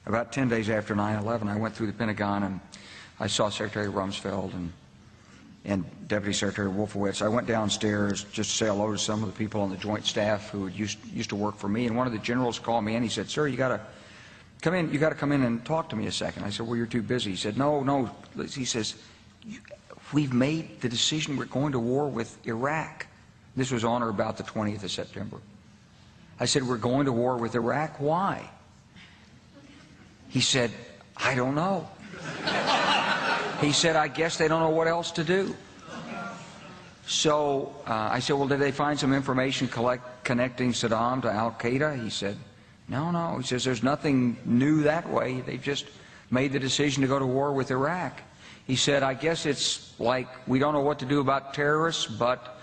About 10 days after 9/11, I went through the Pentagon and I saw Secretary Rumsfeld and Deputy Secretary Wolfowitz. I went downstairs just to say hello to some of the people on the Joint Staff who used to work for me, and one of the generals called me and he said, "Sir, you got to come in. You got to come in and talk to me a second." I said, "Well, you're too busy." He said, "No." He says, "We've made the decision. We're going to war with Iraq." This was on or about the 20th of September. I said, "We're going to war with Iraq. Why?" He said, "I don't know." He said, "I guess they don't know what else to do." So I said, "Well, did they find some information connecting Saddam to Al-Qaeda?" He said, No. He says, "There's nothing new that way. They've just made the decision to go to war with Iraq." He said, "I guess it's like we don't know what to do about terrorists, but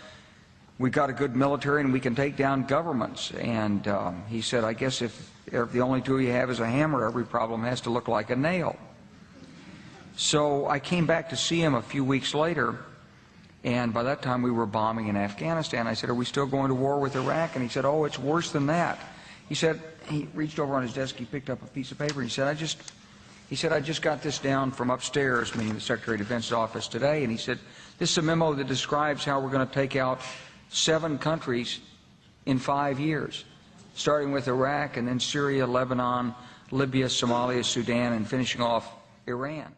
we've got a good military and we can take down governments." And he said, "I guess if the only tool you have is a hammer, every problem has to look like a nail." So I came back to see him a few weeks later, and by that time we were bombing in Afghanistan. I said, "Are we still going to war with Iraq?" And he said, "Oh, it's worse than that." He said, he reached over on his desk, he picked up a piece of paper, and he said, I just got this down from upstairs," meaning the Secretary of Defense's office, today, and he said, "This is a memo that describes how we're going to take out 7 countries in 5 years, starting with Iraq and then Syria, Lebanon, Libya, Somalia, Sudan, and finishing off Iran."